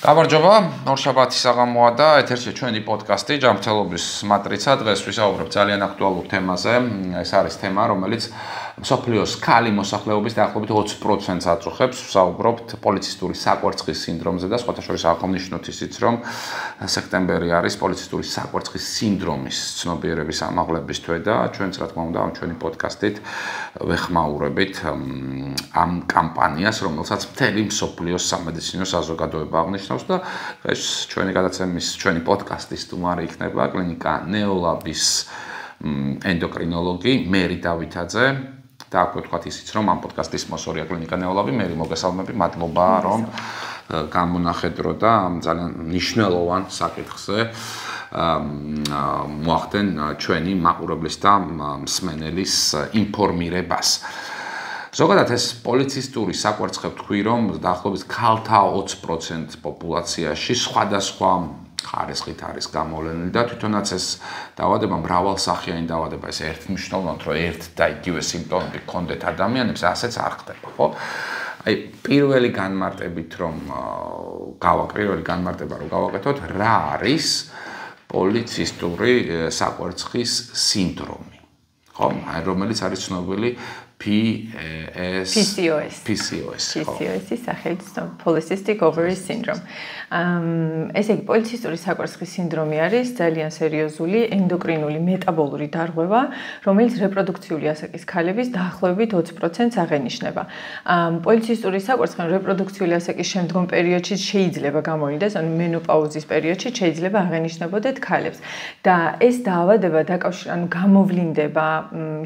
გამარჯობა, ორშაბათი საღამოა და ეთერში ჩვენი პოდკასტი ჯანმრთელობის მატრიცა. დღეს ვისაუბრებ ძალიან აქტუალურ თემაზე. ეს არის თემა, რომელიც მსოფლიოს ქალი მოსახლეობის დაახლოებით 20%-ს აწუხებს. ვსაუბრობთ პოლიცისტური საკვერცხის სინდრომზე და სხვათა შორის აღნიშნოთ ისიც, რომ სექტემბერი არის პოლიცისტური საკვერცხის სინდრომის ცნობიერების ამაღლების თვე და ჩვენც რა თქმა უნდა ამ ჩვენი პოდკასტით ვეხმაურებით ამ კამპანიას, რომელსაც მთელი მსოფლიოს სამედიცინო საზოგადოება აღნიშნავს და ეს ჩვენი გადაცემის, ჩვენი პოდკასტის სტუმარი იქნება კლინიკა ნეოლაბის ენდოკრინოლოგი მერი დავითაძე. და აქვე ვთქვათ ისიც, რომ ამ პოდკასტის სპონსორია კლინიკა ნეოლაბი. მერი, მოგესალმები, მადლობა, რომ გამონახეთ დრო და ძალიან მნიშვნელოვან საკითხზე მოახდენ ჩვენი მაყურებლის და მსმენელის ინფორმირებას. ზოგადად ეს პოლიცისტური საკვერცხე ვთქვი, რომ დაახლოებით ქალთა 20% პოპულაციაში სხვადასხვა ხარისხით არის გამოვლენილი და თვითონაც ეს დაავადება მრავალსახიანი დაავადება, ეს ერთმნიშვნელოვნად რომ ერთ და იგივე სიმპტომები გქონდეთ ადამიანებს, ასეც არ ხდება, ხო? აი პირველი განმარტება რომ გავაკეთოთ, რა არის პოლიცისტური საკვერცხის სინდრომი, ხო? აი რომელიც არის ცნობილი PCOS-ის სახელით polycystic ovary syndrome. ეს იგი პოლიცისტური საკვერცხის სინდრომი არის ძალიან სერიოზული ენდოკრინული მეტაბოლური დარღვევა, რომელიც რეპროდუქციული ასაკის ქალების დაახლოებით 20%-ს აღენიშნება. პოლიცისტური საკვერცხი რეპროდუქციული ასაკის შემდგომ პერიოდში შეიძლება გამოვიდეს, ანუ მენოპაუზის პერიოდში შეიძლება აღენიშნებოდეთ ქალებს. და ეს დაავადება გამოვლინდება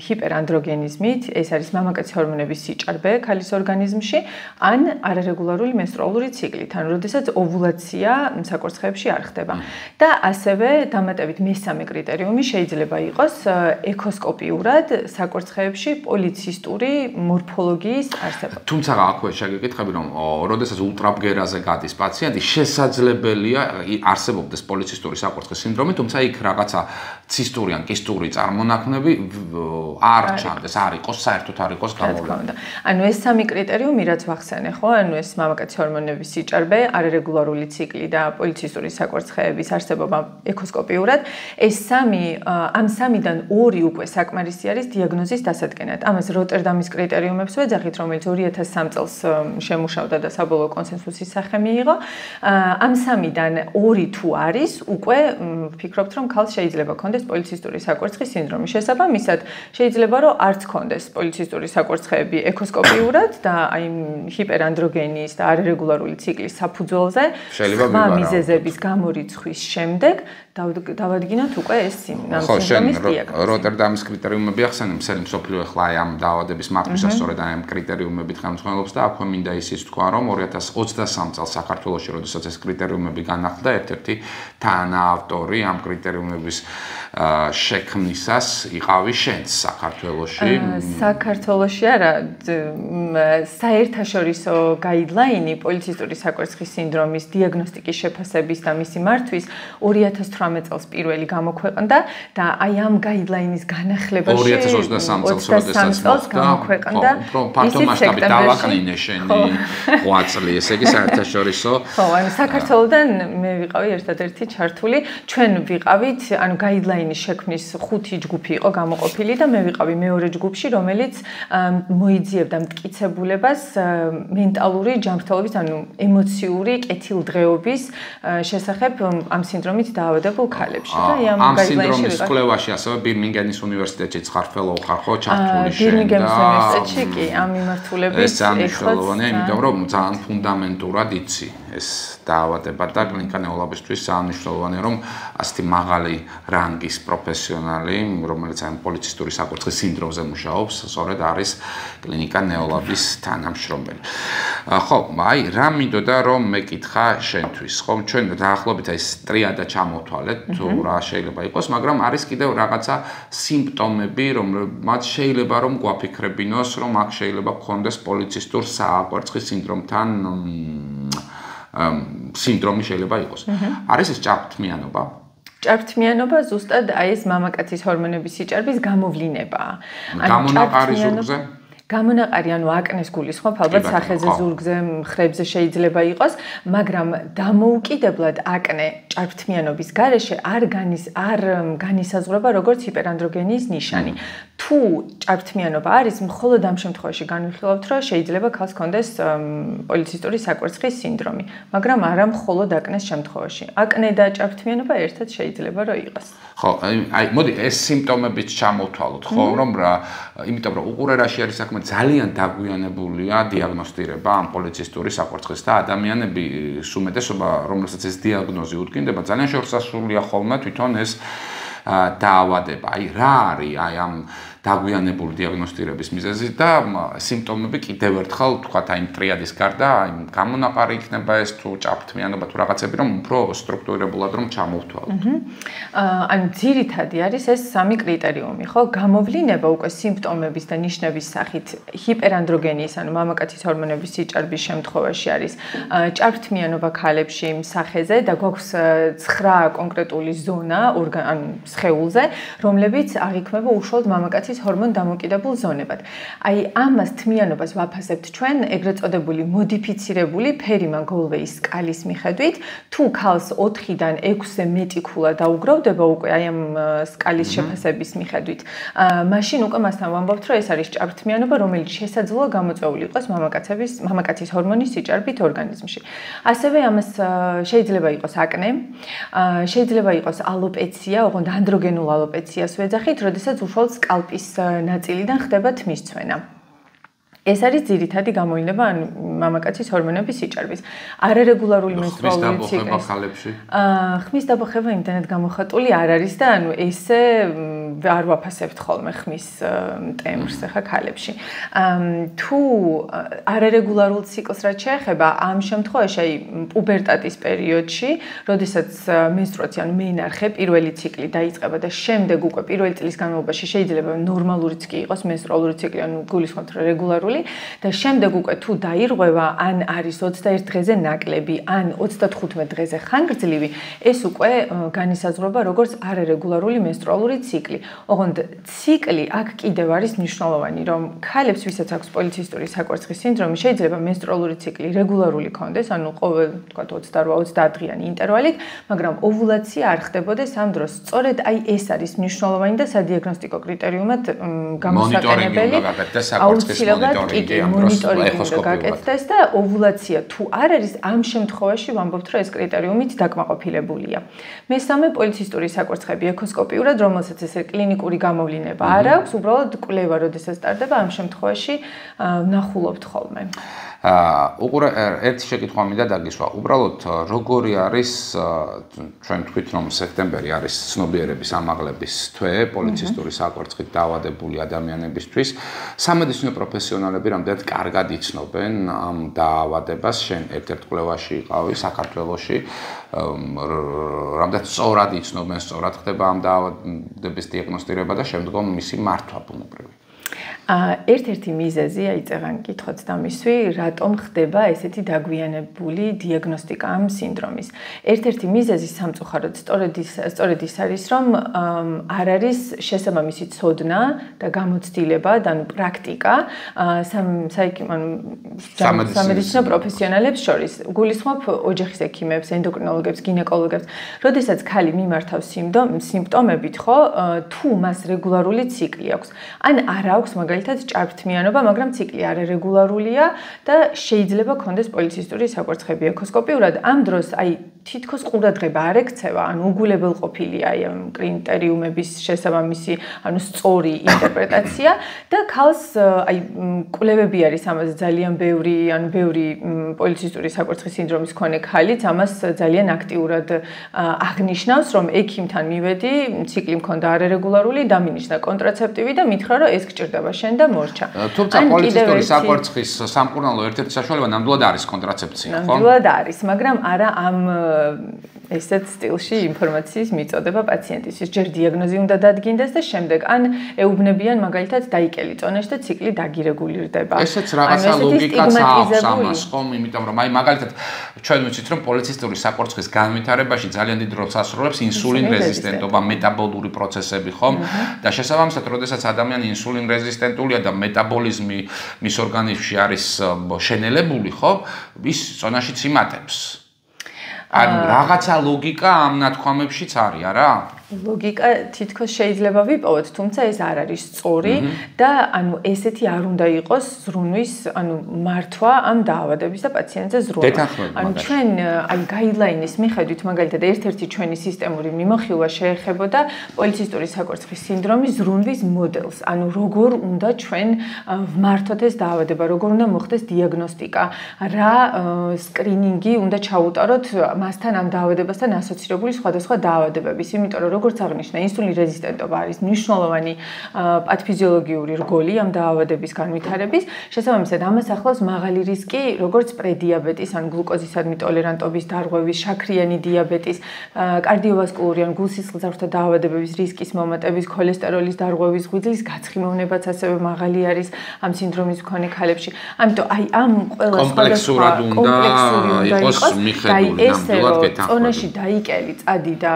ჰიპერანდროგენიზმით, ეს არის მამაკაცის ჰორმონების სიჭარბე ქალის ორგანიზმში, ან არარეგულარული მენსტრუალური ციკლით, ანუ როდესაც ოვულაცია საკვერცხეებში არ ხდება. და ასევე დამატებით მესამე კრიტერიუმი შეიძლება იყოს ეკოსკოპიურად საკვერცხეებში პოლიცისტური მორფოლოგიის არსება. თუმცა აქვე შეგეკითხები, რომ როდესაც ულტრაბგერაზე გადის პაციენტი, შესაძლებელია არსებობდეს პოლიცისტური საკვერცხის სინდრომი, თუმცა იქ რაღაცა ცისტური ან კისტური წარმონაქმნები არ ჩანდეს, არ იყოს საერთოდ არ იყოს გამოვლენილი. ანუ ეს სამი კრიტერიუმი, რაც ვახსენე, ხო? ანუ ეს მამაკაცის ჰორმონების სიჭარბე, არარეგულარული ციკლი და პოლიცისტური საკვერცხეების არსებობა ეკოსკოპიურად, ეს ამ სამიდან ორი უკვე საკმარისი არის დიაგნოზის დასადგენად. ამას როტერდამის კრიტერიუმებს ვეძახით, რომელიც 2003 წელს შემუშავდა და საბოლოო კონსენსუსის სახე მიიღო. ამ სამიდან ორი თუ არის, უკვე ვფიქრობთ, რომ ქალს შეიძლება ქონდეს პოლიცისტური საკვერცხის სინდრომი. შესაბამისად, შეიძლება რომ არც ქონდეს პოლიცისტური საკვერცხეები ეკოსკოპიურად და აი ჰიპერანდროგენიის და არარეგულარული ციკლის საფუძველზე სხვა მიზეზების გამორიცხვის შემდეგ დავადგინოთ უკვე ეს სინდრომის დიაგნოზი. როტერდამის კრიტერიუმები ახსენე მთელი მსოფლიო ახლა ამ დაავადების მართვისას სწორედ ამ კრიტერიუმებით ხელმძღვანელობს და აქვე მინდა ისიც თქვა, რომ 2023 წელს საქართველოში, როდესაც ეს კრიტერიუმები განახლდა, ერთ-ერთი თანაავტორი ამ კრიტერიუმების შექმნისას იყავი შენც საქართველოში. საქართველოში არა, საერთაშორისო გაიდლაინი პოლიცისტური საკვერცხის სინდრომის დიაგნოსტიკის შეფასების და მისი მართვის 2018 წელს პირველი გამოქვეყნდა და აი ამ გაიდლაინის განახლებაში 2023 წელს როდესაც გამოქვეყნდა ფართო მასშტაბით დავაკნინე შენი ღვაწლი, ესე იგი საერთაშორისო. ხო, ანუ საქართველოდან მე ვიყავი ერთადერთი ჩართული, ჩვენ ვიყავით, ანუ გაიდლაინის შექმნის 5 ჯგუფი იყო გამოყოფილი და მე ვიყავი მეორე ჯგუფში, რომელიც მოიძიებდა მტკიცებულებას მენტალური ჯანმრთელობის, ანუ ემოციური კეთილდღეობის შესახებ ამ სინდრომით დაავადებულ ქალებში. ამ სინდრომის კვლევაში ასევე ბირმინგემის უნივერსიტეტშიც ხარ fellow ხარ ხო ჩართული შენ და ბირმინგემის უნივერსიტეტში კი ამ მიმართულებით ეს მნიშვნელოვანია, იმიტომ რომ ძალიან ფუნდამენტურად იცი ეს დაავადება და კლინიკა ნეოლაბისთვის მნიშვნელოვანია, რომ ასეთი მაღალი რანგის პროფესიონალი, რომელიც ამ პოლიცისტური საკვერცხის სინდრომზე მუშაობს, სწორედ არის კლინიკა ნეოლაბის თანამშრომელი. ხო, აი რა მინდოდა რომ მეკითხა შენთვის, ხო, ჩვენ დაახლოებით ეს ტრიადა ჩამოვთვალეთ, თუ რა შეიძლება იყოს, მაგრამ არის კიდევ რაღაცა სიმპტომები, რომელმაც შეიძლება რომ გვაფიქრებინოს, რომ აქ შეიძლება გქონდეს პოლიცისტურ საკვერცხის სინდრომთან სინდრომი შეიძლება იყოს. არის ეს ჭარბთმიანობა? ჭარბთმიანობა ზუსტად აი ეს მამაკაცის ჰორმონების სიჭარბის გამოვლინებაა. გამონაყარი ზურგზე? გამონაყარი ანუ აკნეს გულისხმობ, ალბათ სახეზე, ზურგზე, მხრებზე შეიძლება იყოს, მაგრამ დამოუკიდებლად აკნე ჭარბთმიანობის გარეშე არ განისაზღვრება როგორც ჰიპერანდროგენიის ნიშანი. თუ ჭარბთმიანობა არის, მხოლოდ ამ შემთხვევაში განვიხილავთ, რომ შეიძლება ქალს ჰქონდეს პოლიცისტური საკვერცხის სინდრომი, მაგრამ არა მხოლოდ აკნეს შემთხვევაში. აკნე და ჭარბთმიანობა ერთად შეიძლება რომ იყოს. ხო, აი, მოდი ეს სიმპტომებიც ჩამოვთვალოთ, ხო, რომ რა, იმიტომ რომ უყურერაში არის საქმე ძალიან დაგვიანებულია დიაგნოსტირება ამ პოლიცისტური საკვერცხის და ადამიანები უმეტესობა, რომელსაც ეს დიაგნოზი უდგინდება, ძალიან შორსასრულია ხოლმე თვითონ ეს დაავადება. აი, რა არის აი ამ დაგვიანებული დიაგნოსტირების მიზეზი და სიმპტომები კიდევ ერთხელ თქვათ აი ტრიადის გარდა აი გამონაყარი იქნება ეს თუ ჭარბთმიანობა თუ რაღაცები რომ უფრო სტრუქტურირებულად რომ ჩამოვთვალოთ. ანუ ძირითადი არის ეს სამი კრიტერიუმი, ხო? გამოვლინება უკვე სიმპტომების და ნიშნების სახით ჰიპერანდროგენიის, ანუ მამაკაცის ჰორმონების სიჭარბის შემთხვევაში არის ჭარბთმიანობა ქალებში სახეზე და გვაქვს 9 კონკრეტული ზონა ანუ სხეულზე, რომლებიც აღიქმება უშუალოდ მამაკაცის ჰორმონ დამოკიდებულ ზონებად. აი ამას თმიანობას ვაფასებთ ჩვენ ეგრეთ წოდებული მოდიფიცირებული ფერი-მანგოლვეის სკალის მიხედვით, თუ ქალს 4-დან 6-ზე მეტი ქულა დაუგროვდება უკვე აი ამ სკალის შეფასების მიხედვით, მაშინ უკვე მასთან ვამბობთ, რომ ეს არის ჭარბთმიანობა, რომელიც შესაძლოა გამოწვეული იყოს მამაკაცის ჰორმონის სიჭარბით ორგანიზმში. ასევე ამას შეიძლება იყოს აკნე, შეიძლება იყოს ალოპეცია, ოღონდ ანდროგენულ ალოპეციას ვეძახით, როდესაც უშუალოდ სკალპის ნაწილიდან ხდება თმის ცვენა. ეს არის ძირითადი გამოვლენა ან მამაკაცის ჰორმონების სიჭარბის. არარეგულარული მენსტრუალური ციკლის ხმის დაბოხება იმდანად გამოხატული არ არის და ანუ ესე არ ვაფასებთ ხოლმე ხმის ტემპს ხა ქალებში. თუ არარეგულარულ ციკლს რაც შეეხება, ამ შემთხვევაში აი პუბერტატის პერიოდში, როდესაც მენსტრუაცია ანუ მენარხე პირველი ციკლი დაიწყება და შემდეგ უკვე პირველი წლის განმავლობაში შეიძლება ნორმალურიც კი იყოს მენსტრუალური ციკლი, ანუ გულისხმობთ რეგულარული და შემდეგ უკვე თუ დაირღვევა, ან არის 21 დღეზე ნაკლები, ან 35 დღეზე ხანგრძლივი, ეს უკვე განისაზღვრება როგორც არარეგულარული მენსტრუალური ციკლი. ოღონდ ციკლი აქ კიდევ არის მნიშვნელოვანი, რომ ქალებს, ვისაც აქვს პოლიცისტური საკვერცხის სინდრომი, შეიძლება მენსტრუალური ციკლი რეგულარული კონდეს, ანუ ყოველ, თქვათ 28-30 დღიანი ინტერვალით, მაგრამ ოვულაცია არ ხდებოდეს ამ დროს. სწორედ აი ეს არის მნიშვნელოვანი და სადიაგნოსტიკო კრიტერიუმად გამოსაყენებელი. აუცილებლად მონიტორინგი უნდა გაკეთდეს და ოვულაცია თუ არ არის, ამ შემთხვევაში ვამბობთ, რომ ეს კრიტერიუმით დაკმაყოფილებულია. მესამე პოლიცისტური საკვერცხები ეკოსკოპიურად, რომელსაც ესე კლინიკური გამოვლინება არ აქვს, უბრალოდ კვლევა როდესაც სტარდება, ამ შემთხვევაში ვნახულობთ ხოლმე. უყურე ერთი შეკითხვა მინდა დაგისვა. უბრალოდ როგორი არის ჩვენ თქვით რომ სექტემბერი არის ცნობიერების ამაღლების თვე პოლიცისტური საკვერცხით დაავადებული ადამიანებისთვის. სამედიცინო პროფესიონალები რამდენად კარგად იცნობენ ამ დაავადებას, შენ ერთ-ერთ კვლევაში იყავი საქართველოში, რამდენად სწორად იცნობენ, სწორად ხდება ამ დაავადების დიაგნოსტირება და შემდგომ მისი მართვა ბუნებრივი. ერთ-ერთი მიზეზი, აი წეგან კითხოთ დამისვი, რატომ ხდება ესეთი დაგვიანებული დიაგნოსტიკა ამ სინდრომის. ერთ-ერთი მიზეზი სამწუხაროდ სწორედ ის არის, რომ არ არის შესაბამისი ცოდნა და გამოცდილება, ანუ პრაქტიკა სამედიცინო პროფესიონალებს შორის. გულისხმობ ოჯახის ექიმებს, ენდოკრინოლოგებს, გინეკოლოგებს, როდესაც ქალი მიმართავს სიმპტომებით, ხო, თუ მას რეგულარული ციკლი აქვს, ან არ აქვს მაგალითად ჭარბთმიანობა, მაგრამ ციკლი არარეგულარულია და შეიძლება ქონდეს პოლიცისტური საკვერცხები ეკოსკოპიურად. ამ დროს აი თითქოს ყურადღება არ ექცევა, ანუ უგულებელყოფილია აი ამ კრიტერიუმების შესაბამისი, ანუ სწორი ინტერპრეტაცია და ქალს აი კვლევები არის ამაზე ძალიან ბევრი, ანუ ბევრი პოლიცისტური საკვერცხის სინდრომის მქონე ქალიც ამას ძალიან აქტიურად აღნიშნავს, რომ ექიმთან მივედი, ციკლი მქონდა არარეგულარული, დამინიშნა კონტრაცეპტივი და მითხრა, რომ ეს გჭირდება შენ და მორჩა. თუმცა პოლიცისტური საკვერცხის სამკურნალო ერთ-ერთი საშუალება ნამდვილად არის კონტრაცეპცია, ხო? ნამდვილად არის, მაგრამ არა ამ ესეთ სტილში ინფორმაციის მიწოდება პაციენტისთვის. ჯერ დიაგნოზი უნდა დადგინდეს და შემდეგ ან ეუბნებიან მაგალითად დაიკელი წონაში და ციკლი დაგირეგულირდება. ესეც რაღაცა ლოგიკაც აქვს ამას, ხომ? იმიტომ რომ აი მაგალითად ჩვენ ვიცით რომ პოლიცისტური საკვერცხის განვითარებაში ძალიან დიდ როლს ასრულებს ინსულინ რეზისტენტობა, მეტაბოლური პროცესები, ხომ? და შესაბამისად, როდესაც ადამიანი ინსულინ რეზისტენტულია და მეტაბოლიზმი მის ორგანიზმში არის შენელებული, ხო? ის წონაშიც იმატებს. ანუ რაღაცა ლოგიკა ამ ნათქვამებშიც არის, არა? ლოგიკა თითქოს შეიძლება ვიპოვოთ, თუმცა ეს არ არის სწორი და ანუ ესეთი არ უნდა იყოს ზრუნვის, ანუ მართვა ამ დაავადების და პაციენტზე ზრუნვა. ანუ ჩვენ აი გაიდლაინის მიხედვით მაგალითად ერთ-ერთი ჩვენი სისტემური მიმოხილვა შეეხებოდა პოლიცისტური საკვერცხის სინდრომის ზრუნვის მოდელს. ანუ როგორ უნდა ჩვენ ვმართოთ ეს დაავადება, როგორ უნდა მოხდეს დიაგნოსტიკა, რა სკრინინგი უნდა ჩაუტაროთ მასთან ამ დაავადებასთან ასოცირებული სხვადასხვა დაავადებების, იმიტომ რომ როგორც აღნიშნა, ინსულინ რეზისტენტობა არის მნიშვნელოვანი პათოფიზიოლოგიური რგოლი ამ დაავადების განვითარების. შესაბამისად, ამას ახლავს მაღალი რისკი, როგორც პრედიაბეტის, ან გლუკოზისადმი ტოლერანტობის დარღვევის, შაქრიანი დიაბეტის, კარდიოვასკულური ან გულსისხლძარღვთა დაავადებების რისკის მომატების, ქოლესტეროლის დარღვევის, ღვიძლის გაცხიმოვნებაც ასევე მაღალი არის ამ სინდრომის მქონე ქალებში. ამიტომ აი ამ ყველა კომპლექსურად უნდა იყოს მიხედული ნამდვილად გეთანხმება. წონაში დაიკელი წადი და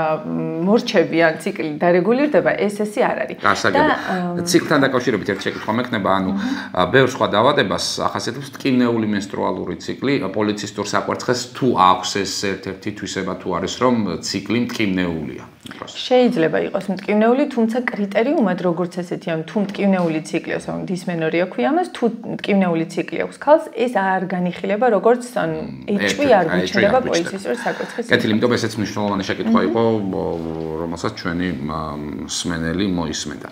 მორჩები ან ციკლი დარეგულირდება, ესე არ არის. და ციკლთან დაკავშირებით ერთი შეკითხვა მექნება, ანუ ბევრ სხვა დაავადებას ახასიათებს ტკივნეული მენსტრუალური ციკლი, პოლიცისტურ საკვერცხეს თუ აქვს ეს ერთ-ერთი თვისება თუ არის რომ ციკლი ტკივნეულია. შეიძლება იყოს მტკივნეული, თუმცა კრიტერიუმად როგორც ესეთი ამ თუ მტკივნეული ციკლი აქვს, ანუ დისმენორია ქვია ამას, თუ მტკივნეული ციკლი აქვს ქალს, ეს არ განიხილება როგორც ანუ ეჭვი არ გვიჩნდება პოლიცისტური საკვერცხის. კეთილი, იმიტომ ესეც მნიშვნელოვანი შეკითხვა იყო, რომელსაც ჩვენი მსმენელი მოისმენდა.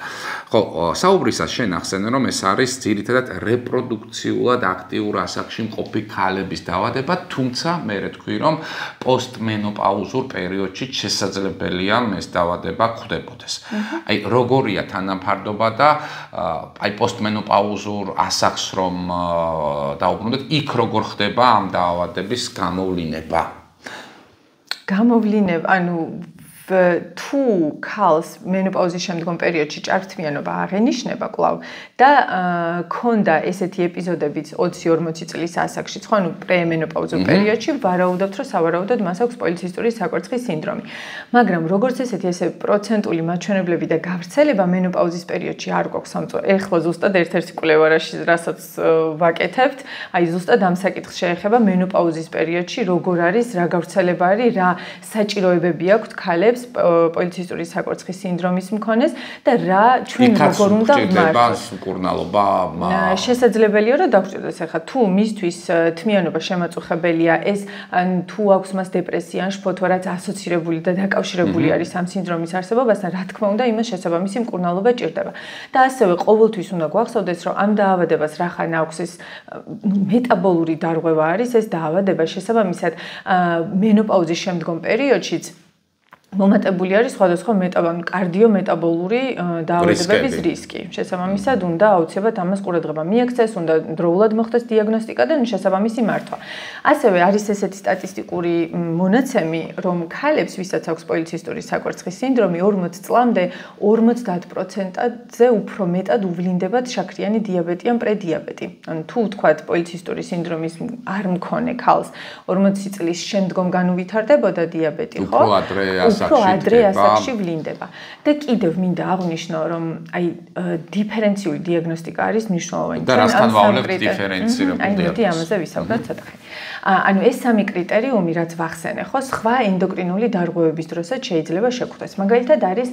ხო, საუბრისას შენ ახსენე რომ ეს არის ძირითადად რეპროდუქციულად აქტიურ ასაკში მყოფი ქალების დაავადება, თუმცა მე თქვი რომ პოსტმენოპაუზურ პერიოდში შესაძლებელია ეს დაავადება გვხვდებოდეს. აი როგორია თანაფარდობა და აი პოსტმენოპაუზურ ასაკს რომ დაუბრუნდეთ, იქ როგორ ხდება ამ დაავადების გამოვლინება? გამოვლინება, ანუ თუ ქალს მენოპაუზის შემდგომ პერიოდში ჭარბთმიანობა აღენიშნება კვლავ და ქონდა ესეთი ეპიზოდებიც 20-40 წლის ასაკში, ხო, ანუ პრემენოპაუზურ პერიოდში ვარაუდობთ, რომ სავარაუდოდ მას აქვს პოლიცისტური საკვერცხის სინდრომი. მაგრამ როგორც ესეთი ესე პროცენტული მაჩვენებლები და გავრცელება მენოპაუზის პერიოდში არ გვაქვს სამწუხაროდ. ეხლა ზუსტად ერთ-ერთი კვლევარაში, რასაც ვაკეთებთ, აი ზუსტად ამ საკითხს შეეხება მენოპაუზის პერიოდში როგორ არის, რა გავრცელება არის, რა საჭიროებები აქვს ქალებს პოლიცისტური საკვერცხის სინდრომის მქონეს და რა ჩვენ როგორ უნდა ვმართოთ მკურნალობა შესაძლებელია რომ დაგვჭირდეს ახლა თუ მისთვის თმიანობა შემაწუხებელია ეს ან თუ აქვს მას დეპრესია ან შფოთვა რაც ასოცირებული და დაკავშირებული არის ამ სინდრომის არსებობასთან რა თქმა უნდა იმას შესაბამისი მკურნალობა ჭირდება და ასევე ყოველთვის უნდა გვახსოვდეს რომ ამ დაავადებას რახან აქვს ეს მეტაბოლური დარღვევა არის ეს დაავადება შესაბამისად მენოპაუზის შემდგომ პერიოდშიც მომატებული არის სხვადასხვა კარდიომეტაბოლური დაავადებების რისკი. შესაბამისად, უნდა აუცილებლად ამას ყურადღება მიექცეს, უნდა დროულად მოხდეს დიაგნოსტიკა და შესაბამისი მართვა. ასევე არის ესეთი სტატისტიკური მონაცემი, რომ ქალებს, ვისაც აქვს პოლიცისტური საკვერცხის სინდრომი, 40 წლამდე 50%-ზე უფრო მეტად უვლინდებათ შაქრიანი დიაბეტი ან პრედიაბეტი. ანუ თუ ვთქვათ, პოლიცისტური სინდრომის არ მქონე ქალს 40 წლის შემდგომ განუვითარდებოდა დიაბეტი, ხო? უფრო ადრე ასაკში ვლინდება. და კიდევ მინდა აღვნიშნო, რომ აი დიფერენციული დიაგნოსტიკა არის მნიშვნელოვანი. და რასთან ვავლებთ დიფერენცირებული დიაგნოსტიკა? აი, ამაზე ვისაუბროთ ცოტა. ანუ ეს სამი კრიტერიუმი, რაც ვახსენე, ხო, სხვა ენდოკრინული დარღვევების დროსაც შეიძლება შეგვხვდეს. მაგალითად არის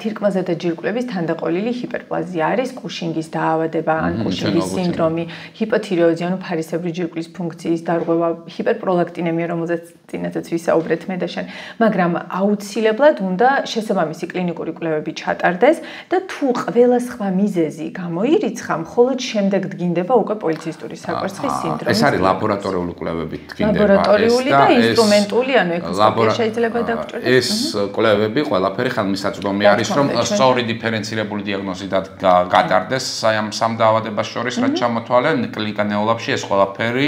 თირკმელზე და ჯირკვლების თანდაყოლილი ჰიპერპლაზია, არის კუშინგის დაავადება, ან კუშინგის სინდრომი, ჰიპოთირეოზი, ანუ ფარისებრი ჯირკვლის ფუნქციის დარღვევა, ჰიპერპროლაქტინემია, რომელზეც წინათაც ვისაუბრეთ მე და შენ, მაგრამ აუცილებლად უნდა შესაბამისი კლინიკური კვლევები ჩატარდეს და თუ ყველა სხვა მიზეზი გამოირიცხა, მხოლოდ შემდეგ დგინდება უკვე პოლიცისტური საკვერცხის სინდრომი. ეს არის ლაბორატორიული კვლევებით დგინდება. ლაბორატორიული და ინსტრუმენტული, ანუ ეკოსკოპია შეიძლება დაგვჭირდეს. ეს კვლევები ყველაფერი ხელმისაწვდომი არის, რომ სწორი დიფერენცირებული დიაგნოზი გატარდეს ამ სამ დაავადებას შორის, რაც ჩამოთვალე კლინიკა ნეოლაბში ეს ყველაფერი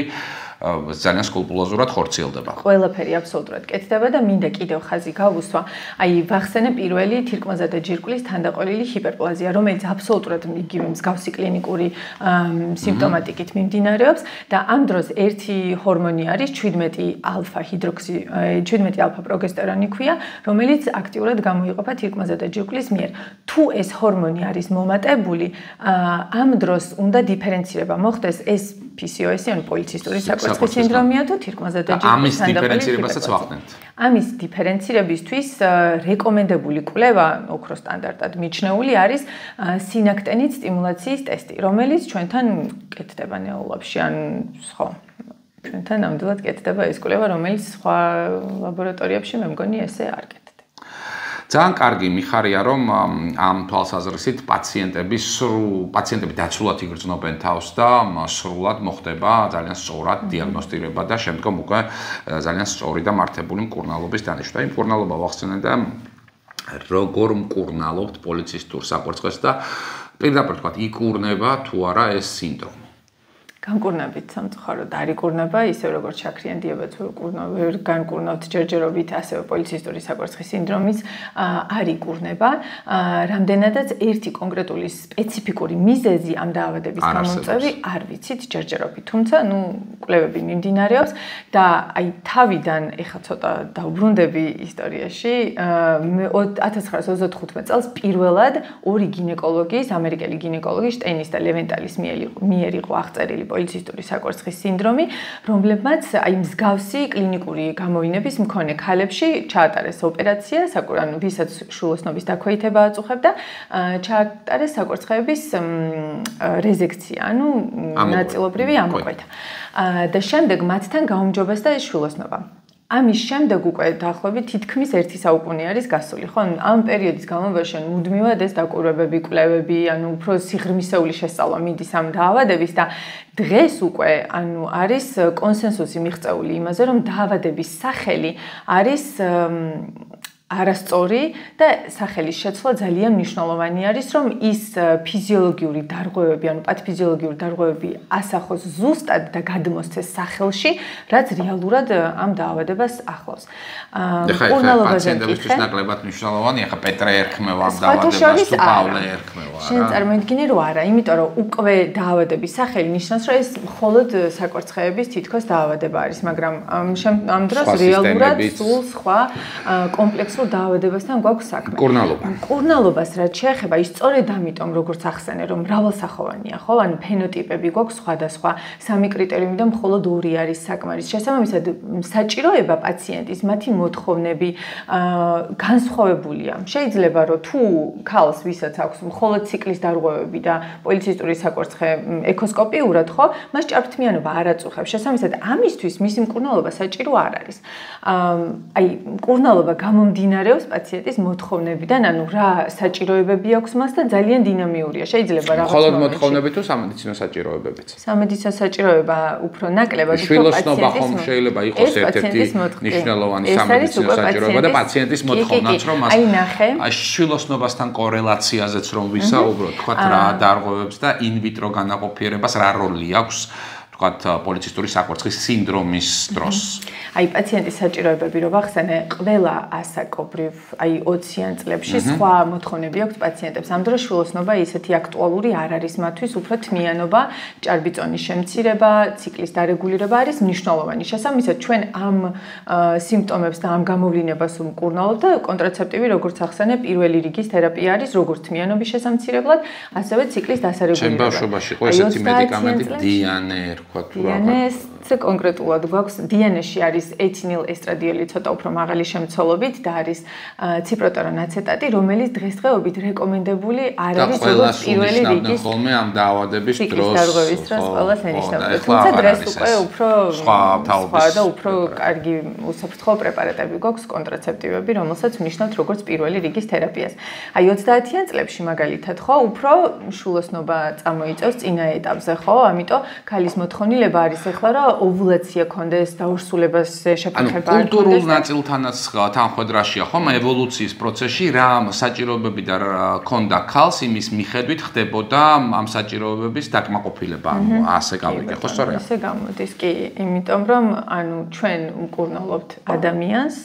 ძალიან სკრუპულოზურად ხორციელდება. ყველაფერი აბსოლუტურად კეთდება და მინდა კიდევ ხაზი გავუსვა. აი ვახსენე პირველი თირკმლზადა ჯირკვლის თანდაყოლილი ჰიპერპლაზია, რომელიც აბსოლუტურად იგივე მსგავსი კლინიკური სიმპტომატიკით მიმდინარეობს და ამ დროს ერთი ჰორმონი არის 17 ალფა პროგესტერონი ქვია, რომელიც აქტიურად გამოიყოფა თირკმლზადა ჯირკვლის მიერ. თუ ეს ჰორმონი არის მომატებული, ამ დროს უნდა დიფერენცირება მოხდეს ეს PCOS-ი, ანუ პოლიცისტური საკვერცხის სინდრომია თუ თირკმლზადა ჯირკვლის თანდაყოლილი დიფერენცირებასაც ვახდენთ. ამის დიფერენცირებისთვის რეკომენდებული კვლევა, ოქროს სტანდარტად მიჩნეული არის სინაქტენის სტიმულაციის ტესტი, რომელიც ჩვენთან კეთდება ნეოლაბში, ან ხო, ჩვენთან ნამდვილად კეთდება ეს კვლევა, რომელიც სხვა ლაბორატორიებში მე მგონი ესე არ კეთდება. ძალიან კარგი მიხარია, რომ ამ თვალსაზრისით პაციენტები დაცულად იგრძნობენ თავს და სრულად მოხდება ძალიან სწორად დიაგნოსტირება და შემდგომ უკვე ძალიან სწორი და მართებული მკურნალობის დანიშვნა. იმ მკურნალობა ვახსენე და როგორ მკურნალობთ პოლიცისტურ საკვერცხეს და პირდაპირ თქვა იკურნება თუ არა ეს სინდრომი. განკურნებით სამწუხაროდ არ იკურნება, ისე როგორც შაქრიან დიაბეტს ვერ განკურნავთ ჯერჯერობით, ასევე პოლიცისტური საკვერცხის სინდრომის არ იკურნება. რამდენადაც ერთი კონკრეტული სპეციფიკური მიზეზი ამ დაავადების გამომწვევი არ ვიცით ჯერჯერობით, თუმცა კვლევები მიმდინარეობს და აი თავიდან ეხლა ცოტა დავბრუნდები ისტორიაში 1935 წელს პირველად ორი გინეკოლოგის, ამერიკელი გინეკოლოგი შტეინის და ლევენტალის მიერ იყო აღწერილი პოლიცისტური საკვერცხის სინდრომი, რომლებმაც აი მსგავსი კლინიკური გამოვინების მქონე ქალებში ჩაატარეს ოპერაცია, ანუ ვისაც შვილოსნობის დაქვეითება აწუხებდა, ჩაატარეს საკვერცხების რეზექცია, ანუ ნაწილობრივი ამოკვეთა. და შემდეგ მათთან გაუმჯობესდა ეს შვილოსნობა. ამის შემდეგ უკვე დაახლოებით თითქმის 1 საუკუნე არის გასული, ხო? ამ პერიოდის განმავლობაში მუდმივად ეს დაკვირვებები, კვლევები, ანუ უფრო სიღრმისეული შესწავლა მიდის ამ დაავადების და დღეს უკვე არის კონსენსუსი მიღწეული იმაზე, რომ დაავადების სახელი არის არასწორი და სახელის შეცვლა ძალიან მნიშვნელოვანი არის, რომ ის ფიზიოლოგიური დარღვევები, ანუ პათოფიზიოლოგიური დარღვევები ასახოს ზუსტად და გადმოსცეს სახელში, რაც რეალურად ამ დაავადებას ახლავს. პაციენტებისთვის ნაკლებად მნიშვნელოვანი, ახლა პეტრე ერქმევა ამ დაავადებას თუ პავლე ერქმევა. შენ წარმოიდგინე რომ არა, იმიტომ რომ უკვე დაავადების სახელი ნიშნავს, რომ ეს მხოლოდ საკვერცხეების თითქოს დაავადება არის, მაგრამ ამ დროს რეალურად სულ სხვა კომპლექსური დაავადებასთან გვაქვს საქმე. მკურნალობას რაც შეეხება, ის სწორედ ამიტომ როგორც ახსენე, რომ მრავალსახოვანია, ხო? ანუ ფენოტიპები გვაქვს სხვადასხვა, 3 კრიტერიუმიდან მხოლოდ 2 არის საკმარის. შესაბამისად, საჭიროება პაციენტის, მათი მოთხოვნები განსხვავებულია. შეიძლება რომ თუ ქალს, ვისაც აქვს მხოლოდ ციკლის დარღვევები და პოლიცისტური საკვერცხე ეკოსკოპიურად, ხო? მას ჭარბთმიანობა არ აწუხებს. შესაბამისად, ამისთვის მისი მკურნალობა საჭირო არ არის. აი, მკურნალობა გამომდინარეობს პაციენტის მოთხოვნებიდან, ანუ რა საჭიროებები აქვს მას და ძალიან დინამიურია. შეიძლება რაღაც მხოლოდ მოთხოვნები თუ სამედიცინო საჭიროებებიც. სამედიცინო საჭიროება უფრო ნაკლებად, შვილოსნობა ხომ შეიძლება იყოს ერთ-ერთი მნიშვნელოვანი სამედიცინო საჭიროება და პაციენტის მოთხოვნაც რომ მას აი შვილოსნობასთან კორელაციაზეც რომ ვისაუბროთ, თქვა რა დარღვევებს და ინვიტრო განაყოფიერებას რა როლი აქვს ვთქვათ პოლიცისტური საკვერცხის სინდრომის დროს. აი პაციენტის საჭიროებები რო ვახსენე, ყველა ასაკობრივ, აი 20-იან წლებში სხვა მოთხოვნები აქვს პაციენტებს. ამ დროს შვილოსნობა ისეთი აქტუალური არ არის მათთვის, უფრო თმიანობა, ჭარბი წონის შემცირება, ციკლის დარეგულირება არის მნიშვნელოვანი. შესაბამისად, ჩვენ ამ სიმპტომებს და ამ გამოვლინებას ვმკურნალობთ და კონტრაცეპტივი, როგორც ახსენე, პირველი რიგის თერაპია არის, როგორც თმიანობის შესამცირებლად, ასევე ციკლის დასარეგულირებლად. ჩემ ბავშვობაში იყო ესეთი მედიკამენტი დიანე დიანეს კონკრეტულად გვაქვს დიანეში არის ეთინილ ესტრადიოლი ცოტა უფრო მაღალი შემცველობით და არის ციპროტორონ აცეტატი, რომელიც დღესდღეობით რეკომენდებული არ არის როგორც პირველი რიგის ხოლმე ამ დაავადების დროს დარღვევის დროს ყველას ენიშნებოდა. თუმცა დღეს უკვე უფრო სხვა და უფრო კარგი უსაფრთხო პრეპარატები გვაქვს კონტრაცეპტივები, რომელსაც ვნიშნავთ როგორც პირველი რიგის თერაპიას. აი 30-იან წლებში მაგალითად ხო, უფრო შვილოსნობა წამოიწევს წინა ეტაპზე ხო, ამიტომ ქალის მოთხოვნილება არის ეხლა რომ ოვულაცია კონდეს, დაურსულებაზე შეფერხება არ კონდეს. კულტურულ ნაწილთანაც თანხმედრაშია, ხომ, ევოლუციის პროცესში რა საჭიროებები და ქონდა ქალს, იმის მიხედვით ხდებოდა ამ საჭიროებების დაკმაყოფილება, ასე გავიგე, ხო, სწორია? ასე გამოდის, კი, იმიტომ რომ ჩვენ მკურნალობთ ადამიანს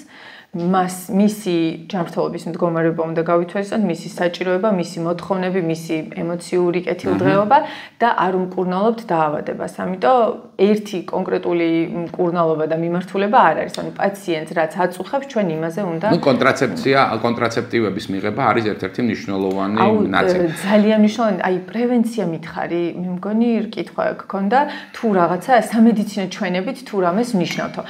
მისი ჯანმრთელობის მდგომარეობა უნდა გავითვალისწინოთ, მისი საჭიროება, მისი მოთხოვნები, მისი ემოციური კეთილდღეობა და არ უმკურნალობთ დაავადებას. ამიტომ ერთი კონკრეტული მკურნალობა და მიმართულება არ არის. ანუ პაციენტს რაც აწუხებს, ჩვენ იმაზე უნდა კონტრაცეპტივების მიღება არის ერთ-ერთი მნიშვნელოვანი ნაწილი. ძალიან მნიშვნელოვანი, პრევენცია მითხარი, მე მგონი კითხვა გქონდა, თუ რაღაცა სამედიცინო ჩვენებით თუ რამეს ნიშნავთო.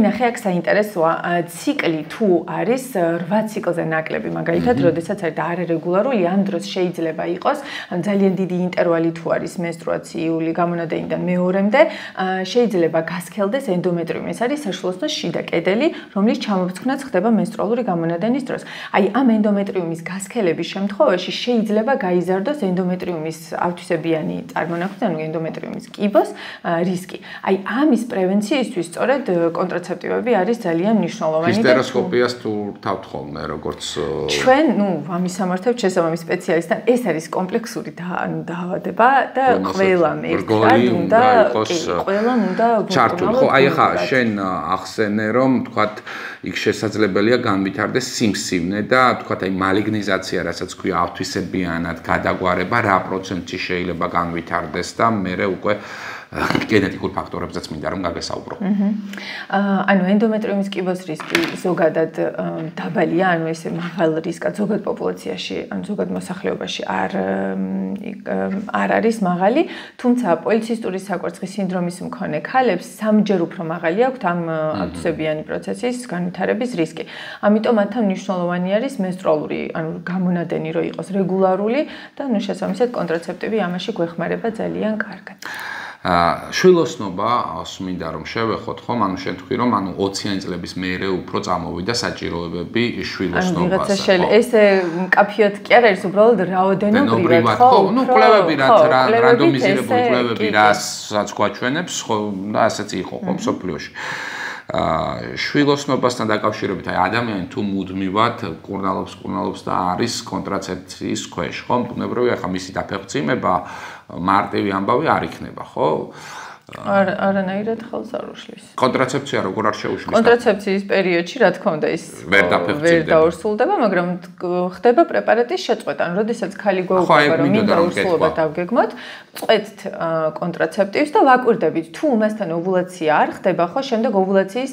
ნახე აქ საინტერესოა, ციკლი თუ არის 8 ციკლზე ნაკლები, მაგალითად, როდესაც არის და არარეგულარული, ამ დროს შეიძლება იყოს, ძალიან დიდი ინტერვალი თუ არის მენსტრუაციული გამონადენიდან მეორემდე, შეიძლება გასქელდეს ენდომეტრიუმი. ეს არის საშუალოსნოს შიდა კედელი, რომლის ჩამოფრთხვნაც ხდება მენსტრუალური გამონადენის დროს. ამ ენდომეტრიუმის გასქელების შემთხვევაში შეიძლება გაიზარდოს ენდომეტრიუმის ავთვისებიანი წარმონაქმნი, ანუ ენდომეტრიუმის კიბოს რისკი. ამის პრევენციისთვის სწორედ კონტრაცეპტივები არის ძალიან მნიშვნელოვანი. ჰისტეროსკოპიას თუ თავთ ხოლმე, როგორც ჩვენ, ამის სამართლებთ შესაბამის სპეციალისტთან, ეს არის კომპლექსური დაავადება და ყველამ ერთად უნდა ჩართული. ხო, ახლა შენ ახსენე, რომ თქვათ იქ შესაძლებელია განვითარდეს სიმსივნე და თქვათ მალიგნიზაცია, რასაც ქვია ავთვისებიანად გადაგვარება, რა პროცენტში შეიძლება განვითარდეს და მერე უკვე გენეტიკურ ფაქტორებზეც მინდა რომ გაგესაუბრო. ენდომეტრიუმის კიბოს რისკი ზოგადად დაბალია, ესე მაღალ რისკად ზოგად პოპულაციაში, ზოგად მოსახლეობაში არ არის მაღალი, თუმცა პოლიცისტური საკვერცხის სინდრომის მქონე ქალებს სამჯერ უფრო მაღალი აქვთ ამ ავთვისებიანი პროცესის განვითარების რისკი. ამიტომ მათთან მნიშვნელოვანი არის მენსტრუალური, გამონადენი რო იყოს რეგულარული და შესაბამისად კონტრაცეპტივი ამაში გვეხმარება ძალიან კარგად. შვილოსნობა მინდა რომ შევეხოთ, ხომ? შენ თქვი რომ 20-იანი წლების მერე უფრო წამოვიდა საჭიროებები შვილოსნობაზე. ესე მკაფიოდ კი არ არის, უბრალოდ რაოდენობრივად, ხო? კვლევები რანდომიზირებული კვლევები რასაც გვაჩვენებს, ხო, და ასეც იყო, ხო, მსოფლიოში. შვილოსნობასთან დაკავშირებით ადამიანი თუ მუდმივად კურნალობს და არის კონტრაცეპციის ქვეშ, ხო? ბუნებრივია, ახლა მისი დაფეხმძიმება მარტივი ამბავი არ იქნება, ხო? არანაირად ხელს არ უშლის. კონტრაცეპცია როგორ არ შეუშლის? კონტრაცეპციის პერიოდში, რა თქმა უნდა, ის ვერ დაურსულდება, მაგრამ ხდება პრეპარატის შეწყვეტა. როდესაც ქალი გვაუგება, რომ მინდა ურსულობა დავგეგმოთ, წყვეტთ კონტრაცეპტივს და ვაკვირდებით. თუ მასთან ოვულაცია არ ხდება, ხო, შემდეგ ოვულაციის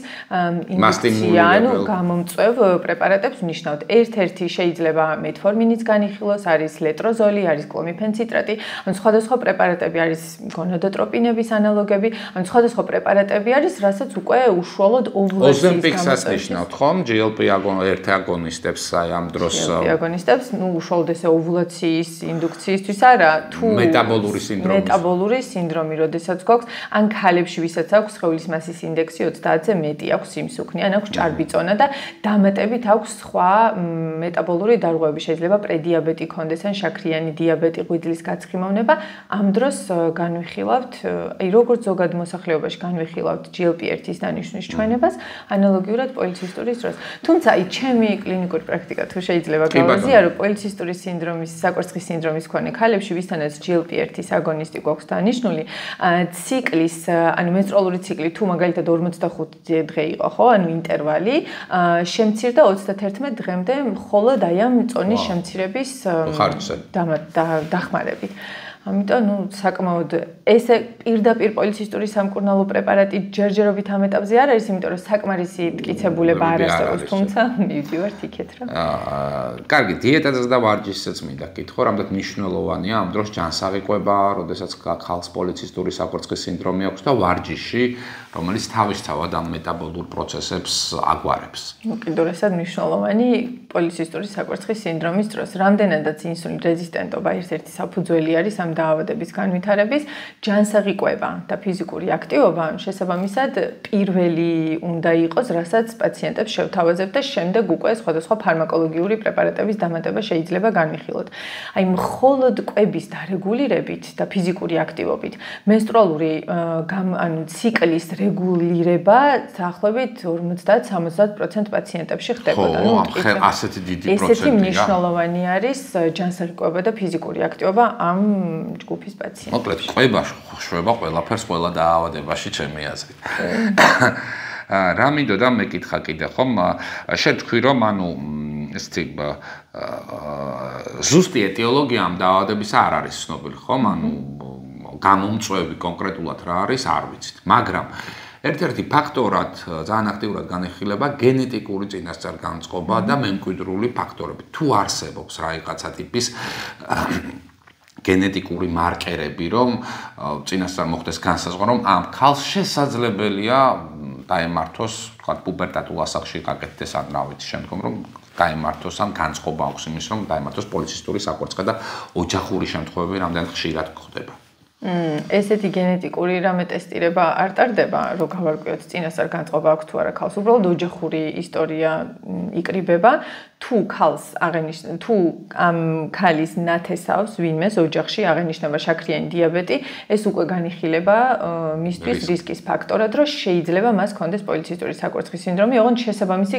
ინდუქცია, გამომწვევ პრეპარატებს ნიშნავთ. ერთ-ერთი შეიძლება მეტფორმინიც განიხილოს, არის ლეტროზოლი, არის კლომიფენციტრატი, სხვადასხვა პრეპარატები არის გონადოტროპინების ანალოგი. სხვადასხვა პრეპარატები არის, რასაც უკვე უშუალოდ ოვულაციის ოზემპიქსას ნიშნავთ, ხომ? GLP-1 აგონისტებს ამ დროს. აგონისტებს, უშუალოდ ესე ოვულაციის ინდუქციისთვის არა, თუ მეტაბოლური სინდრომი, როდესაც გვაქვს, ან ქალებში, ვისაც აქვს სხეულის მასის ინდექსი 30-ზე მეტი, აქვს სიმსუქნე, ან აქვს ჭარბიწონა და დამატებით აქვს სხვა მეტაბოლური დარღვევები, შეიძლება პრედიაბეტი ქონდეს, ან შაქრიანი დიაბეტი, ღვიძლის გაცხიმოვნება. ამ დროს განვიხილავთ, როგორც ზოგად მოსახლეობაში განვიხილავთ GLP-1-ის დანიშვნის ჩვენებას, ანალოგიურად პოლიცისტურის დროს. თუმცა, ჩემი კლინიკური პრაქტიკა თუ შეიძლება გავაზიარო, პოლიცისტური სინდრომის, საკვერცხის სინდრომის მქონე ქალებში, ვისთანაც GLP-1-ის აგონისტი გვაქვს დანიშნული, ციკლის, მენსტრუალური ციკლი თუ მაგალითად 45 დღე იყო, ხო, ინტერვალი, შემცირდა 31 დღემდე მხოლოდ ამ წონის შემცირების დახმარებით. ამიტომ საკმაოდ ესე პირდაპირ პოლიცისტური სამკურნალო პრეპარატი ჯერჯერობით ამ ეტაპზე არ არის, იმიტომ რომ საკმარისი მტკიცებულება არ არსებობს, თუმცა მივდივართ იქეთ რა. კარგი, დიეტაზეც და ვარჯიშსაც მინდა კითხო, რამდენად მნიშვნელოვანია ამ დროს ჯანსაღი-კვება, როდესაც ხალხს პოლიცისტური საკვერცხის სინდრომი აქვს და ვარჯიში, რომელიც თავისთავად ამ მეტაბოლურ პროცესებს აგვარებს. უკიდურესად მნიშვნელოვანი პოლიცისტური საკვერცხის სინდრომის დროს. რამდენადაც ინსულინ რეზისტენტობა ერთ-ერთი საფუძველი არის ამ ამ დაავადების განვითარების, ჯანსაღი კვება და ფიზიკური აქტივობა შესაბამისად პირველი უნდა იყოს, რასაც პაციენტებს შევთავაზებთ და შემდეგ უკვე სხვადასხვა ფარმაკოლოგიური პრეპარატების დამატება შეიძლება განვიხილოთ. აი მხოლოდ კვების დარეგულირებით და ფიზიკური აქტივობით მენსტრუალური ციკლის რეგულირება დაახლოებით 50-60% პაციენტებში ხდებოდა. ასეთი დიდი პროცენტია. ესეთი მნიშვნელოვანი არის ჯანსაღი კვება და ფიზიკური აქტივობა ამ ჯგუფის პაციენტებში. მოკლედ, კვება შვება ყველაფერს ყველა დაავადებაში, ჩემი აზრით. რა მინდოდა მეკითხა კიდე ხომ, შენ თქვი რომ ესეთი ზუსტი ეტიოლოგია ამ დაავადების არ არის ცნობილი, ხომ? გამომწვევი კონკრეტულად რა არის, არ ვიცით. მაგრამ ერთ-ერთი ფაქტორად ძალიან აქტიურად განიხილება გენეტიკური წინასწარ-განწყობა და მემკვიდრული ფაქტორები. თუ არსებობს რაღაცა ტიპის გენეტიკური მარკერები, რომ წინასწარ მოხდეს განსაზღვრა, რომ ამ ქალს შესაძლებელია დაემართოს, თქვა, პუბერტატულ ასაკში გაკეთდეს ან რა ვიცი, შემდგომ რომ გაემართოს ან განწყობა აქვს იმის, რომ დაემართოს პოლიცისტური საკვერცხე და ოჯახური შემთხვევები რამდენად ხშირად გვხდება. ესეთი გენეტიკური რამე ტესტირება არ ტარდება, რომ გავარკვიოთ წინასწარ განწყობა აქვს თუ არა ქალს. უბრალოდ ოჯახური ისტორია იკრიბება. თუ ამ ქალის ნათესავს ვინმეს ოჯახში აღენიშნება შაქრიანი დიაბეტი, ეს უკვე განიხილება მისთვის რისკის ფაქტორად, რომ შეიძლება მას ჰქონდეს პოლიცისტური საკვერცხის სინდრომი, ოღონდ შესაბამისი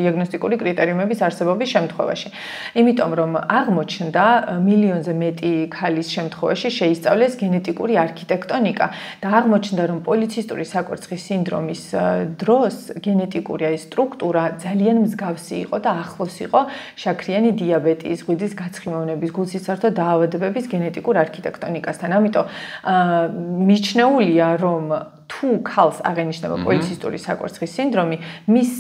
დიაგნოსტიკური კრიტერიუმების არსებობის შემთხვევაში. იმიტომ რომ აღმოჩნდა მილიონზე მეტი ქალის შემთხვევაში შეისწავლეს გენეტიკური არქიტექტონიკა და აღმოჩნდა, რომ პოლიცისტური საკვერცხის სინდრომის დროს გენეტიკური სტრუქტურა ძალიან მსგავსი იყო და ახლოს იყო შაქრიანი დიაბეტის, ღვიძის გაცხიმოვნების, გულსისხლძარღვთა დაავადებების გენეტიკურ არქიტექტონიკასთან. ამიტომ მიჩნეულია, რომ თუ ქალს აღენიშნება პოლიცისტური საკვერცხის სინდრომი, მის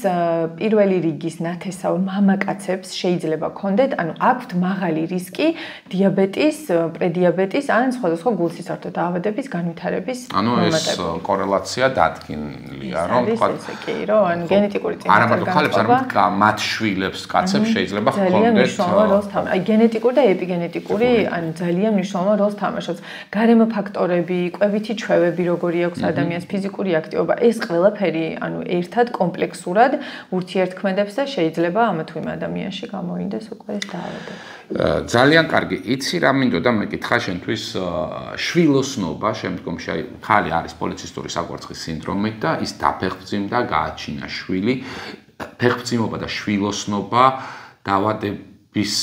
პირველი რიგის ნათესავ მამაკაცებს შეიძლება ჰქონდეთ, აქვთ მაღალი რისკი დიაბეტის, პრედიაბეტის ან სხვადასხვა გულსისხლძარღვთა დაავადების განვითარების მომატებით. ეს კორელაცია დადგინლია, რომ თქვა, კი, რომ გენეტიკური წინასწარ-განწყობა მათ შვილებს, კაცებს შეიძლება ჰქონდეთ ძალიან მნიშვნელოვან როლს თამაშობს. აი გენეტიკური და ეპიგენეტიკური ძალიან მნიშვნელოვან როლს თამაშობს. გარემო ფაქტორები, კვებითი ჩვევები, როგორი აქვს ადამიანს ფიზიკური აქტივობა, ეს ყველაფერი, ერთად კომპლექსურად ურთიერთქმედებს და შეიძლება ამა თუ იმ ადამიანში გამოინდეს უკვე ეს დაავადება. ძალიან კარგი. იცი რა მინდოდა მეკითხა შენთვის შვილოსნობა, შემდგომში აი ხალი არის პოლიცისტური საკვერცხის სინდრომით და ის დაფეხმძიმდა, გააჩინა შვილი. ფეხმძიმობა და შვილოსნობა დაავადების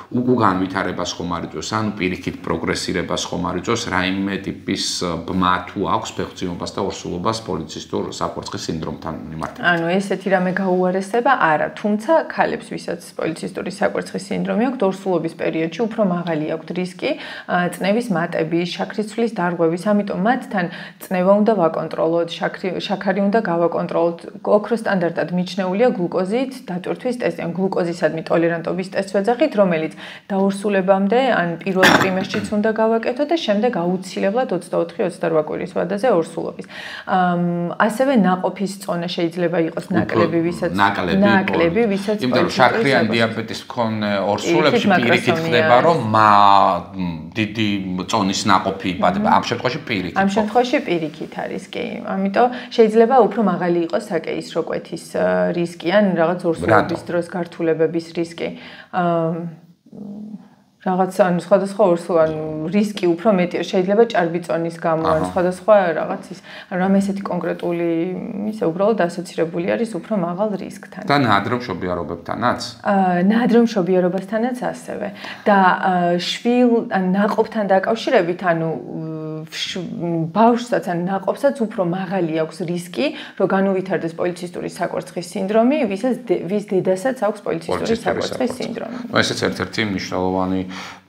უგანვითარებას ხომ არ იწვევს, ანუ პირიქით პროგრესირებას ხომ არ იწვევს, რაიმე ტიპის ბმა თუ აქვს ფეხმძიმობას და ორსულობას პოლიცისტურ საკვერცხის სინდრომთან მიმართებით. ესეთი რამე გაუარესება არა, თუმცა ქალებს, ვისაც პოლიცისტური საკვერცხის სინდრომი აქვს, ორსულობის პერიოდში უფრო მაღალი აქვთ რისკი წნევის მატების, შაქრის ცვლის დარღვევის, ამიტომ მათთან წნევა უნდა ვაკონტროლოთ, შაქარი უნდა გავაკონტროლოთ. ოქროს სტანდარტად მიჩნეულია გლუკოზით დატვირთვის ტესტი, ან გლუკოზისადმი ტოლერანტობის ტესტს ვეძახით, რომელიც დაურსულებამდე ან პირველ ტრიმესტრშიც უნდა გავაკეთოთ და შემდეგ აუცილებლად 24-28 კვირის ვადაზე ორსულობის. ასევე ნაყოფის წონა შეიძლება იყოს ნაკლები, ვისაც იმიტომ რომ შაქრიანი დიაბეტის მქონე ორსულებში პირიქით ხდება, რომ დიდი წონის ნაყოფი იბადება, ამ შემთხვევაში პირიქით. ამ შემთხვევაში პირიქით არის, კი. ამიტომ შეიძლება უფრო მაღალი იყოს საკეისრო კვეთის რისკი ან რაღაც ორსულობის დროს გართულებების რისკი. რაღაც სხვადასხვა რისკი უფრო მეტია, შეიძლება ჭარბიწონის გამო ან სხვადასხვა რაღაც ის, ამ ესეთი კონკრეტული ისე უბრალოდ ასოცირებული არის უფრო მაღალ რისკთან. და ნაადრევ მშობიარობებთანაც? ნაადრევ მშობიარობასთანაც ასევე. და ნაყოფთან დაკავშირებით, ბავშვსაც ან ნაყოფსაც უფრო მაღალი აქვს რისკი, რომ განუვითარდეს პოლიცისტური საკვერცხის სინდრომი, ვის დედასაც აქვს პოლიცისტური საკვერცხის სინდრომი. ესეც ერთ-ერთი მნიშვნელოვანი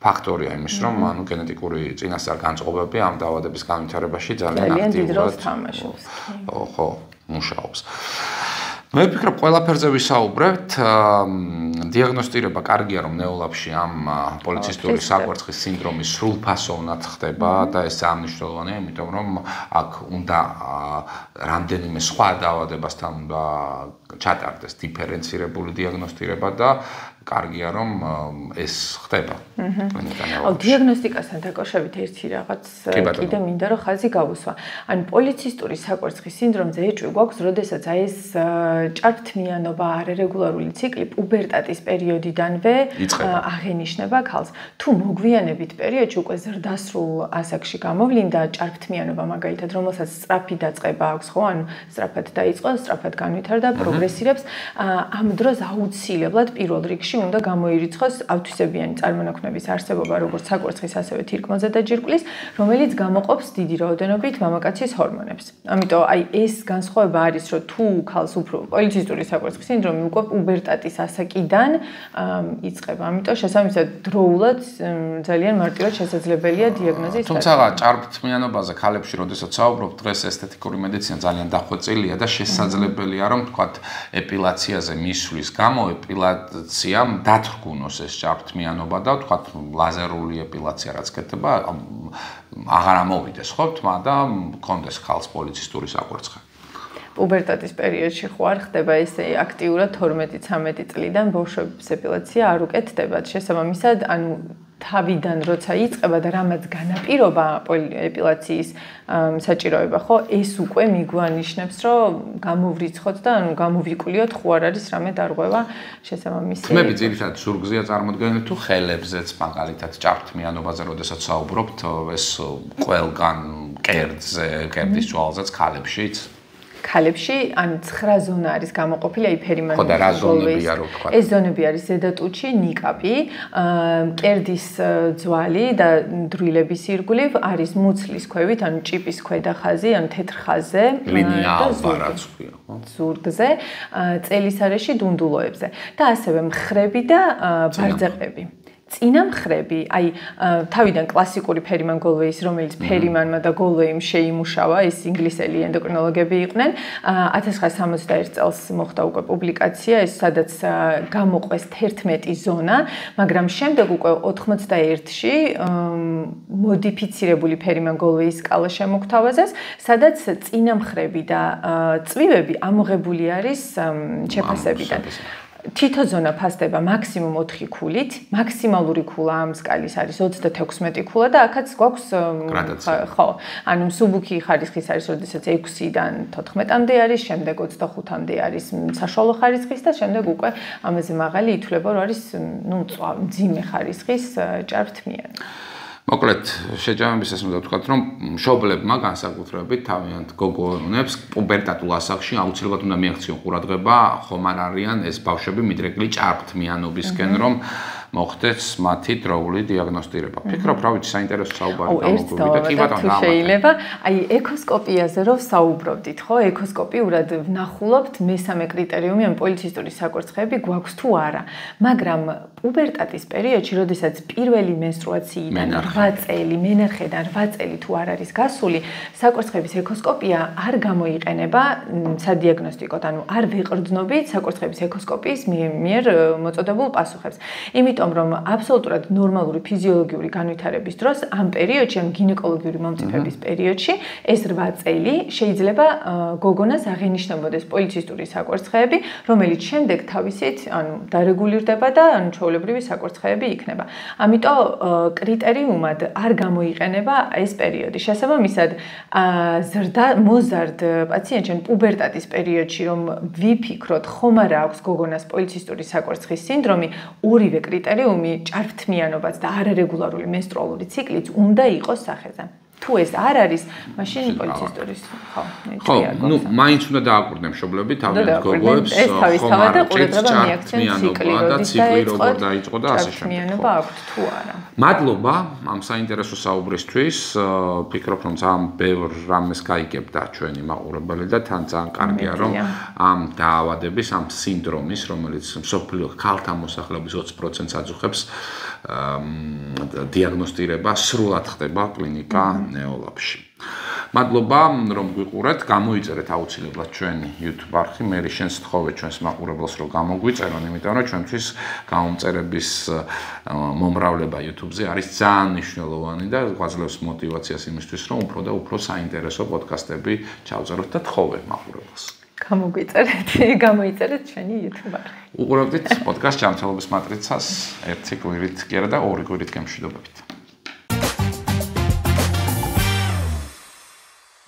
ფაქტორია იმის, რომ გენეტიკური წინასწარ-განწყობები ამ დაავადების განვითარებაში ძალიან დიდ როლს თამაშობს. ხო, მუშაობს. მე ვფიქრობ, ყველაფერზე ვისაუბრებთ. დიაგნოსტირება კარგია, რომ ნეოლაბში ამ პოლიცისტური საკვერცხის სინდრომი სრულფასოვნად ხდება და ეს ძალიან მნიშვნელოვანია, იმიტომ რომ აქ უნდა რამდენიმე სხვა დაავადებასთან უნდა ჩატარდეს დიფერენცირებული დიაგნოსტირება და კარგია რომ ეს ხდება. დიაგნოსტიკასთან დაკავშირებით ერთი რაღაც კიდე მინდა რომ ხაზი გავუსვა. ანუ პოლიცისტური საკვერცხის სინდრომზე ეჭვი გვაქვს, როდესაც აი ეს ჭარბთმიანობა, არერეგულარული ციკლი პუბერტატის პერიოდიდანვე აღენიშნება ქალს. თუ მოგვიანებით პერიოდში უკვე ზრდასრულ ასაკში გამოვლინდა ჭარბთმიანობა მაგალითად, რომელსაც სწრაფი დაწყება აქვს, ხო, ანუ სწრაფად დაიწყო, სწრაფად განვითარდა, პროგრესირებს, ამ დროს აუცილებლად პირველ რიგში უნდა გამოირიცხოს ავთვისებიანი წარმონაქმნების არსებობა, როგორც საკვერცხის, ასევე თირკმელზე და ჯირკვლის, რომელიც გამოყოფს დიდი რაოდენობით მამაკაცის ჰორმონებს. ამიტომ აი ეს განსხვავება არის, რომ თუ ქალს უფრო პოლიცისტური საკვერცხის სინდრომი უკვე პუბერტატის ასაკიდან იწყება. ამიტომ შესაბამისად დროულად ძალიან მარტივად შესაძლებელია დიაგნოზის. თუმცა ჭარბთმიანობაზე ქალებში, როდესაც საუბრობ, დღეს ესთეტიკური მედიცინა ძალიან დახვეწილია და შესაძლებელია რომ თქვათ ეპილაციაზე მისვლის გამო ეპილაციამ დათრგუნოს ეს ჭარბთმიანობა და თქვათ ლაზერული ეპილაცია რაც კეთდება აღარ ამოვიდეს ხო თმა და მქონდეს ქალს პოლიცისტური საკვერცხე. პუბერტატის პერიოდში ხო არ ხდება ესე აქტიურად 12-13 წლიდან ბავშვების ეპილაცია არ უკეთდებათ. შესაბამისად, ანუ თავიდან როცა იწყება და რამაც განაპირობა ეპილაციის საჭიროება, ხო, ეს უკვე მიგვანიშნებს, რომ გამოვრიცხოთ და ანუ გამოვიკვლიოთ, ხო არ არის რამე დარღვევა შესაბამისი. თმები ძირითადად ზურგზეა წარმოდგენილი თუ ხელებზეც მაგალითად ჭარბთმიანობაზე, როდესაც საუბრობთ, ეს ყველგან კერძზე, კერძის ძვალზეც ქალებშიც ქალებში ან 9 ზონა არის გამოყოფილი აი ფერიმანის. ხო და რა ზონებია რო თქვა. ეს ზონები არის ზედა ტუჩი, ნიკაპი, კერდის ძვალი და დრილების ირგვლივ არის მუცლის ქვევით, ანუ ჭიპის ქვედა ხაზი, ანუ თეთრ ხაზზე, ლინია ალბა რაც ქვია, ხო? ზურგზე, წელისარეში დუნდულოებზე და ასევე მხრები და ბარძეყები. წინა მხრები, აი თავიდან კლასიკური ფერიმან გოლვეის, რომელიც ფერიმანმა და გოლვეიმ შეიმუშავა, ეს ინგლისელი ენდოკრინოლოგები იყვნენ. 1961 წელს მოხდა უკვე პუბლიკაცია, ეს სადაც გამოყვეს 11 ზონა, მაგრამ შემდეგ უკვე 91-ში მოდიფიცირებული ფერიმან გოლვეის სკალა შემოგთავაზეს, სადაც წინა მხრები და წვივები ამოღებული არის შეფასებიდან. თითო ზონა ფასდება მაქსიმუმ 4 ქულით, მაქსიმალური ქულა ამ სკალის არის 36 ქულა და აქაც გვაქვს ხო, ანუ მსუბუქი ხარისხის არის, როდესაც 6-დან 14-მდე არის, შემდეგ 25-მდე არის საშუალო ხარისხის და შემდეგ უკვე ამაზე მაღალი ითვლება, რომ არის ნუ მძიმე ხარისხის ჭარბთმიანი. მოკლედ, შეჯამებისას უნდა ვთქვათ, რომ მშობლებმა განსაკუთრებით თავიანთ გოგონებს პუბერტატულ ასაკში აუცილებლად უნდა მიაქციონ ყურადღება, ხომ არ არიან ეს ბავშვები მიდრეკილი ჭარბთმიანობისკენ, რომ მოხდეს მათი დროული დიაგნოსტირება. ფიქრობ, რა ვიცი, საინტერესო საუბარი გამოგვივიდა და კი ბატონო, შეიძლება, აი ეკოსკოპიაზე რო საუბრობდით, ხო, ეკოსკოპიურად ვნახულობთ მესამე კრიტერიუმი, ან პოლიცისტური საკვერცხეები გვაქვს თუ არა. მაგრამ პუბერტატის პერიოდში, როდესაც პირველი მენსტრუაციიდან 8 წელი, მენარხედან 8 წელი თუ არ არის გასული, საკვერცხების ეკოსკოპია არ გამოიყენება სადიაგნოსტიკოდ, ანუ არ ვეყრდნობით საკვერცხების ეკოსკოპიის მიერ მოწოდებულ პასუხებს. იმიტომ რომ აბსოლუტურად ნორმალური ფიზიოლოგიური განვითარების დროს ამ პერიოდში, ან გინეკოლოგიური მომწიფების პერიოდში, ეს 8 წელი შეიძლება გოგონას აღენიშნებოდეს პოლიცისტური საკვერცხეები, რომელიც შემდეგ თავისით, ანუ დარეგულირდება და ანუ ჩვეულებრივი საკვერცხეები იქნება. ამიტომ კრიტერიუმად არ გამოიყენება ეს პერიოდი. შესაბამისად, მოზარდ პაციენტში პუბერტატის პერიოდში, რომ ვიფიქროთ, ხომ არა აქვს გოგონას პოლიცისტური საკვერცხის სინდრომი, ორივე კრიტერიუმი, ჭარბთმიანობაც და არარეგულარული მენსტრუალური ციკლიც უნდა იყოს სახეზე. თუ ეს არ არის, მაშინ პოლიცისტურის ხო, ნუ მაინც უნდა დააკვირდნე მშობლები თავიანთ გოგოებს, ხომ არა ჭარბთმიანობა და ციკლი როგორ დაიწყო და ასე შემდეგ. ჭარბთმიანობა აქვს თუ არა. მადლობა ამ საინტერესო საუბრისთვის. ფიქრობ, რომ ძალიან ბევრ რამეს გაიგებდა ჩვენი მაყურებელი და თან ძალიან კარგია, რომ ამ დაავადების, ამ სინდრომის, რომელიც მსოფლიო ქალთა მოსახლეობის 20%-ს აძუხებს, დიაგნოსტირება სრულად ხდება კლინიკა ნეოლაბში. მადლობა, რომ გვიყურეთ, გამოიწერეთ აუცილებლად ჩვენი YouTube არხი, მე შენს თხოვე ჩვენს მაყურებელს რომ გამოგვიწერონ, იმიტომ რომ ჩვენთვის გამომწერების მომრავლება YouTube-ზე არის ძალიან მნიშვნელოვანი და გვაძლევს мотиваციას იმისთვის, რომ უფრო და უფრო საინტერესო პოდკასტები ჩავწეროთ და თხოვე მაყურებელს. გამოიწერეთ ჩვენი YouTube არხი. უყურებდით პოდკასტ ჯანმრთელობის მატრიცას, ერთი კვირით კი არა და ორი კვირით გემშვიდობებით.